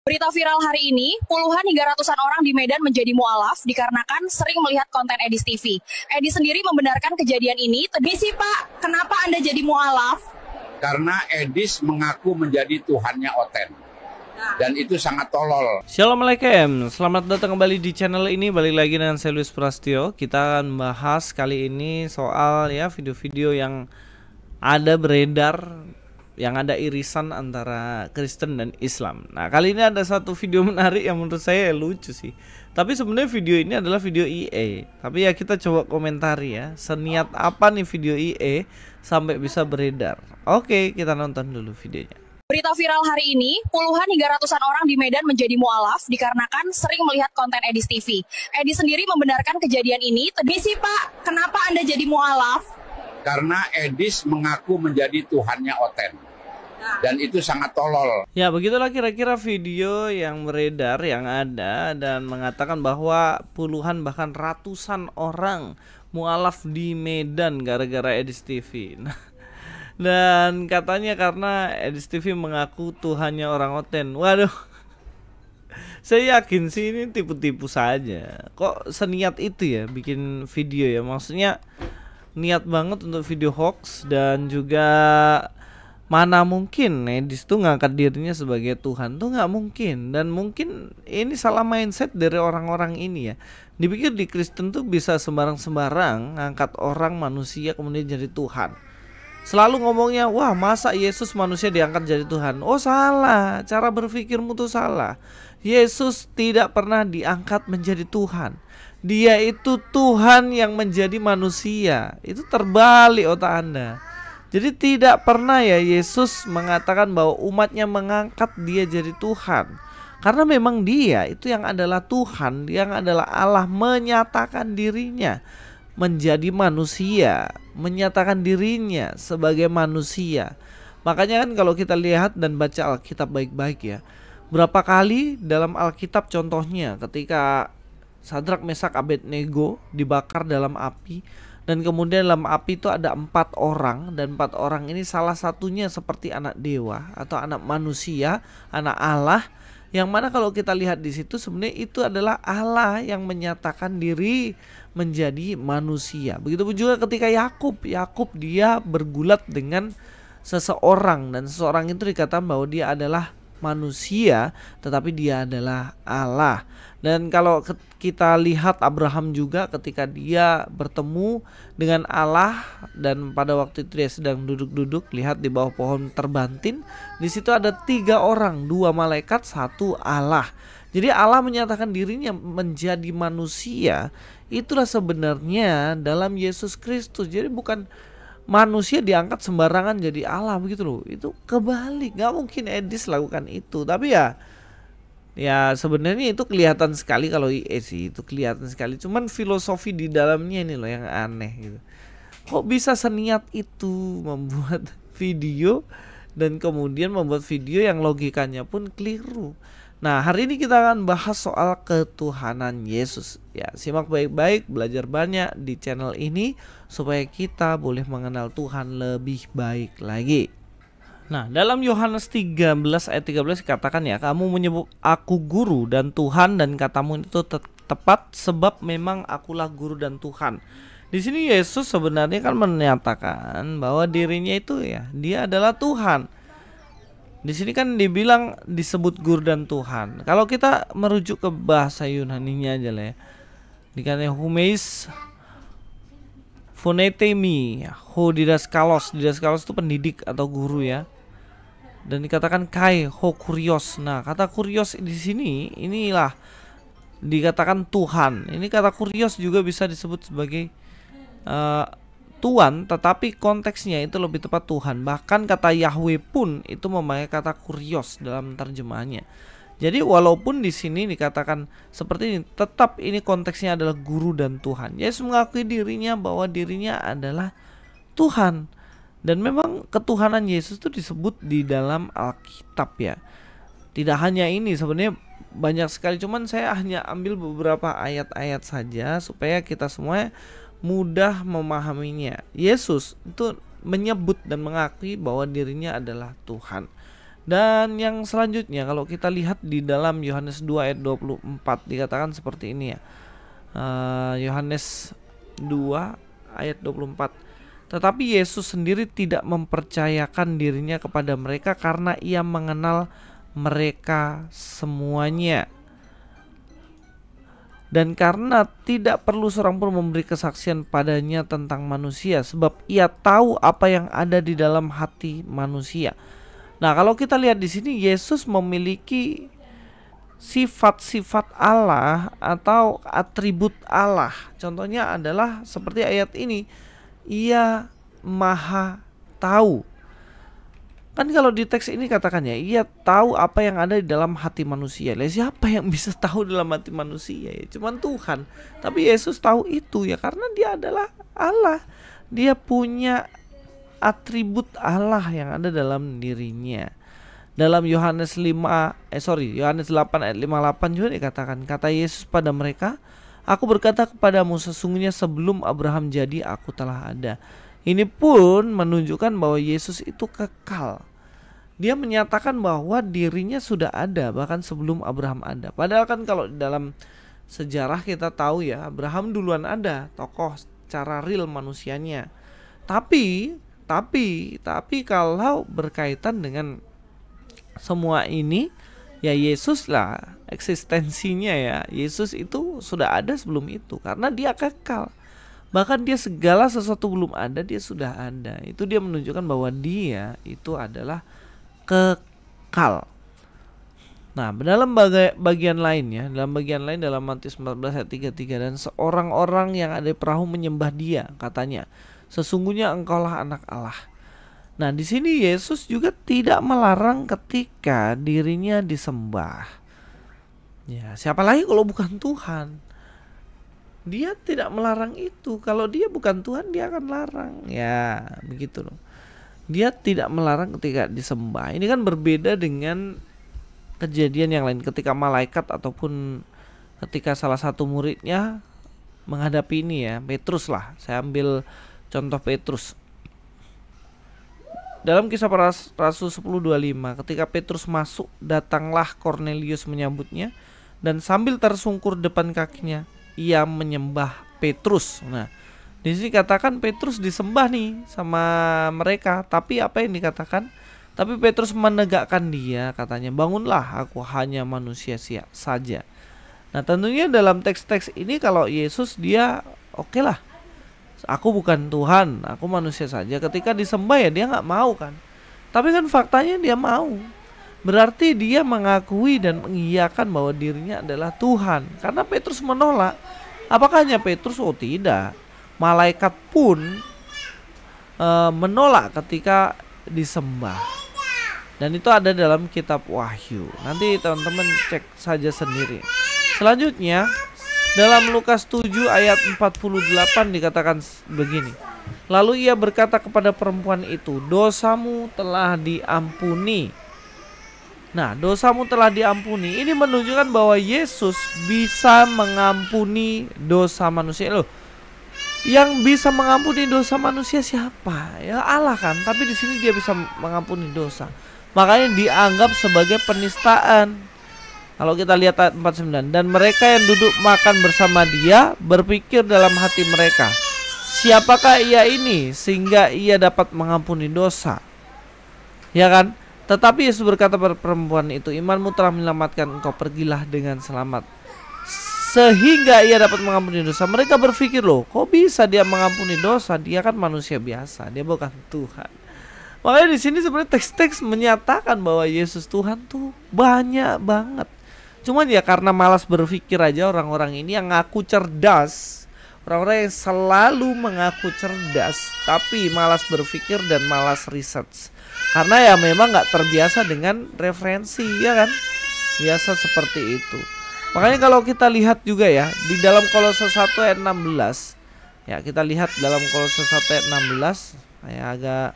Berita viral hari ini, puluhan hingga ratusan orang di Medan menjadi mualaf dikarenakan sering melihat konten Edis TV. Edis sendiri membenarkan kejadian ini. Misi Pak, kenapa Anda jadi mualaf? Karena Edis mengaku menjadi Tuhannya Oten. Dan itu sangat tolol. Assalamualaikum, selamat datang kembali di channel ini. Balik lagi dengan saya Luis Prastio. Kita akan bahas kali ini soal video-video yang ada beredar, yang ada irisan antara Kristen dan Islam. Nah, kali ini ada satu video menarik yang menurut saya lucu sih. Tapi sebenarnya video ini adalah video IE. Tapi ya kita coba komentari ya, seniat apa nih video IE sampai bisa beredar. Oke, kita nonton dulu videonya. Berita viral hari ini, puluhan hingga ratusan orang di Medan menjadi mualaf dikarenakan sering melihat konten Edis TV. Edis sendiri membenarkan kejadian ini. Misi Pak, kenapa Anda jadi mualaf? Karena Edis mengaku menjadi Tuhannya Oten. Dan itu sangat tolol. Ya, begitulah kira-kira video yang beredar, yang ada, dan mengatakan bahwa puluhan bahkan ratusan orang mualaf di Medan gara-gara Edis TV. Dan katanya karena Edis TV mengaku Tuhannya orang Oten. Waduh, saya yakin sih ini tipu-tipu saja. Kok seniat itu ya bikin video ya. Maksudnya niat banget untuk video hoax. Dan juga mana mungkin Edis tuh ngangkat dirinya sebagai Tuhan tuh nggak mungkin. Dan mungkin ini salah mindset dari orang-orang ini ya. Dipikir di Kristen tuh bisa sembarang-sembarang ngangkat orang manusia kemudian jadi Tuhan. Selalu ngomongnya, wah masa Yesus manusia diangkat jadi Tuhan. Oh salah, cara berpikirmu tuh salah. Yesus tidak pernah diangkat menjadi Tuhan. Dia itu Tuhan yang menjadi manusia. Itu terbalik otak Anda. Jadi tidak pernah ya Yesus mengatakan bahwa umatnya mengangkat dia jadi Tuhan. Karena memang dia itu yang adalah Tuhan, yang adalah Allah menyatakan dirinya menjadi manusia, menyatakan dirinya sebagai manusia. Makanya kan kalau kita lihat dan baca Alkitab baik-baik ya, berapa kali dalam Alkitab contohnya ketika Sadrak, Mesak, Abednego dibakar dalam api, dan kemudian dalam api itu ada 4 orang, dan 4 orang ini salah satunya seperti anak dewa atau anak manusia, anak Allah, yang mana kalau kita lihat di situ sebenarnya itu adalah Allah yang menyatakan diri menjadi manusia. Begitupun juga ketika Yakub dia bergulat dengan seseorang, dan seseorang itu dikatakan bahwa dia adalah manusia tetapi dia adalah Allah. Dan kalau kita lihat Abraham juga ketika dia bertemu dengan Allah, dan pada waktu itu dia sedang duduk-duduk lihat di bawah pohon terbantin, di situ ada 3 orang, 2 malaikat, 1 Allah. Jadi Allah menyatakan dirinya menjadi manusia. Itulah sebenarnya dalam Yesus Kristus. Jadi bukan manusia diangkat sembarangan jadi Allah begitu loh. Itu kebalik, nggak mungkin Edis lakukan itu. Tapi ya sebenarnya itu kelihatan sekali kalau sih itu kelihatan sekali. Cuman filosofi di dalamnya ini loh yang aneh gitu. Kok bisa seniat itu membuat video dan kemudian membuat video yang logikanya pun keliru. Nah, hari ini kita akan bahas soal ketuhanan Yesus. Ya, simak baik-baik, belajar banyak di channel ini supaya kita boleh mengenal Tuhan lebih baik lagi. Nah, dalam Yohanes 13 ayat 13 dikatakan ya, kamu menyebut aku guru dan Tuhan, dan katamu itu tepat sebab memang akulah guru dan Tuhan. Di sini Yesus sebenarnya kan menyatakan bahwa dirinya itu ya, dia adalah Tuhan. Di sini kan dibilang disebut guru dan Tuhan. Kalau kita merujuk ke bahasa Yunaninya aja lah ya, dikatakan humeis phonetemi, ho didaskalos. Didaskalos itu pendidik atau guru ya. Dan dikatakan kai ho kurios. Nah, kata kurios di sini inilah dikatakan Tuhan. Ini kata kurios juga bisa disebut sebagai Tuhan, tetapi konteksnya itu lebih tepat Tuhan. Bahkan kata Yahweh pun itu memakai kata kurios dalam terjemahannya. Jadi walaupun di sini dikatakan seperti ini, tetap ini konteksnya adalah guru dan Tuhan. Yesus mengakui dirinya bahwa dirinya adalah Tuhan. Dan memang ketuhanan Yesus itu disebut di dalam Alkitab ya. Tidak hanya ini, sebenarnya banyak sekali. Cuman saya hanya ambil beberapa ayat-ayat saja supaya kita semua mudah memahaminya. Yesus itu menyebut dan mengakui bahwa dirinya adalah Tuhan. Dan yang selanjutnya kalau kita lihat di dalam Yohanes 2 ayat 24 dikatakan seperti ini ya. Yohanes 2 ayat 24. Tetapi Yesus sendiri tidak mempercayakan dirinya kepada mereka karena ia mengenal mereka semuanya. Dan karena tidak perlu seorang pun memberi kesaksian padanya tentang manusia, sebab ia tahu apa yang ada di dalam hati manusia. Nah, kalau kita lihat di sini Yesus memiliki sifat-sifat Allah atau atribut Allah. Contohnya adalah seperti ayat ini, ia maha tahu. Kan kalau di teks ini katakannya, ia tahu apa yang ada di dalam hati manusia. Lah, siapa yang bisa tahu dalam hati manusia? Ya, cuman Tuhan. Tapi Yesus tahu itu ya karena dia adalah Allah. Dia punya atribut Allah yang ada dalam dirinya. Dalam Yohanes 8 ayat 58 juga dikatakan, kata Yesus pada mereka, aku berkata kepadamu sesungguhnya sebelum Abraham jadi aku telah ada. Ini pun menunjukkan bahwa Yesus itu kekal. Dia menyatakan bahwa dirinya sudah ada bahkan sebelum Abraham ada. Padahal kan kalau dalam sejarah kita tahu ya, Abraham duluan ada, tokoh secara real manusianya. Tapi kalau berkaitan dengan semua ini, ya Yesus lah eksistensinya ya. Yesus itu sudah ada sebelum itu karena dia kekal. Bahkan dia segala sesuatu belum ada, dia sudah ada. Itu dia menunjukkan bahwa dia itu adalah kekal. Nah, dalam bagian lain ya, dalam Matius 14 ayat 33, dan seorang orang yang ada di perahu menyembah dia, katanya, sesungguhnya engkaulah anak Allah. Nah, di sini Yesus juga tidak melarang ketika dirinya disembah. Ya, siapa lagi kalau bukan Tuhan? Dia tidak melarang itu. Kalau dia bukan Tuhan, dia akan larang. Ya, begitu loh. Dia tidak melarang ketika disembah. Ini kan berbeda dengan kejadian yang lain ketika malaikat ataupun ketika salah satu muridnya menghadapi ini ya, Petrus lah. Saya ambil contoh Petrus. Dalam Kisah Para Rasul 10:25, ketika Petrus masuk, datanglah Kornelius menyambutnya dan sambil tersungkur depan kakinya, ia menyembah Petrus. Nah, di sini katakan Petrus disembah nih sama mereka. Tapi apa yang dikatakan? Tapi Petrus menegakkan dia, katanya, bangunlah, aku hanya manusia saja. Nah, tentunya dalam teks-teks ini kalau Yesus dia oke lah, aku bukan Tuhan, aku manusia saja. Ketika disembah ya dia nggak mau kan. Tapi kan faktanya dia mau. Berarti dia mengakui dan mengiyakan bahwa dirinya adalah Tuhan. Karena Petrus menolak. Apakah hanya Petrus? Oh tidak. Malaikat pun menolak ketika disembah. Dan itu ada dalam kitab Wahyu. Nanti teman-teman cek saja sendiri. Selanjutnya dalam Lukas 7 ayat 48 dikatakan begini. Lalu ia berkata kepada perempuan itu, dosamu telah diampuni. Nah, dosamu telah diampuni. Ini menunjukkan bahwa Yesus bisa mengampuni dosa manusia. Loh, yang bisa mengampuni dosa manusia siapa? Ya Allah kan. Tapi di sini dia bisa mengampuni dosa. Makanya dianggap sebagai penistaan. Kalau kita lihat ayat 49, dan mereka yang duduk makan bersama dia berpikir dalam hati mereka, siapakah ia ini sehingga ia dapat mengampuni dosa? Ya kan? Tetapi Yesus berkata pada perempuan itu, imanmu telah menyelamatkan engkau, pergilah dengan selamat. Sehingga ia dapat mengampuni dosa. Mereka berpikir, loh kok bisa dia mengampuni dosa? Dia kan manusia biasa, dia bukan Tuhan. Makanya di sini sebenarnya teks-teks menyatakan bahwa Yesus Tuhan tuh banyak banget. Cuman ya karena malas berpikir aja orang-orang ini yang ngaku cerdas. Orang-orang yang selalu mengaku cerdas tapi malas berpikir dan malas research. Karena ya memang gak terbiasa dengan referensi, ya kan? Biasa seperti itu. Makanya kalau kita lihat juga ya di dalam Kolose 1 ayat 16. Ya kita lihat dalam Kolose 1 ayat 16. Saya agak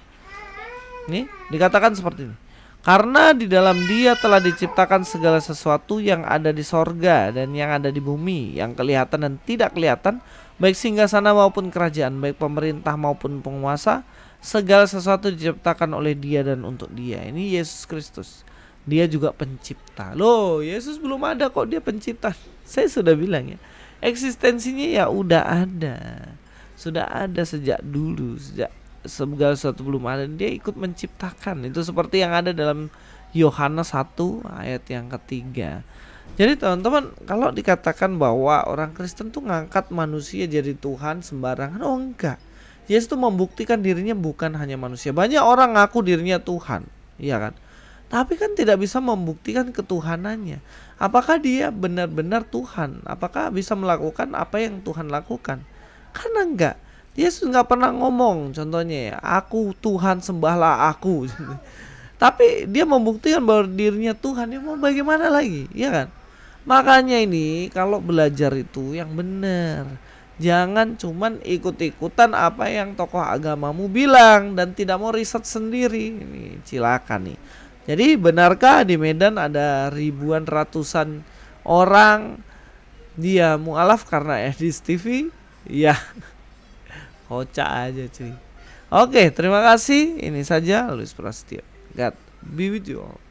nih dikatakan seperti ini. Karena di dalam dia telah diciptakan segala sesuatu yang ada di sorga dan yang ada di bumi, yang kelihatan dan tidak kelihatan, baik singgasana maupun kerajaan, baik pemerintah maupun penguasa. Segala sesuatu diciptakan oleh Dia dan untuk Dia. Ini Yesus Kristus. Dia juga pencipta. Loh, Yesus belum ada kok dia pencipta. Saya sudah bilang ya, eksistensinya ya udah ada. Sudah ada sejak dulu, sejak segala sesuatu belum ada, dia ikut menciptakan. Itu seperti yang ada dalam Yohanes 1 ayat yang ketiga. Jadi teman-teman, kalau dikatakan bahwa orang Kristen tuh ngangkat manusia jadi Tuhan sembarangan, oh enggak. Yesus tuh membuktikan dirinya bukan hanya manusia. Banyak orang ngaku dirinya Tuhan, iya kan? Tapi kan tidak bisa membuktikan ketuhanannya. Apakah dia benar-benar Tuhan? Apakah bisa melakukan apa yang Tuhan lakukan? Karena enggak. Yesus nggak pernah ngomong, contohnya ya, aku Tuhan, sembahlah aku. Tapi dia membuktikan bahwa dirinya Tuhan. Ya mau bagaimana lagi, ya kan? Makanya ini kalau belajar itu yang benar. Jangan cuman ikut-ikutan apa yang tokoh agamamu bilang dan tidak mau riset sendiri. Ini silakan nih. Jadi benarkah di Medan ada ribuan ratusan orang dia mualaf karena Edis TV? Ya, kocak aja cuy. Oke, terima kasih. Ini saja Luis Prasetyo. God be with you all.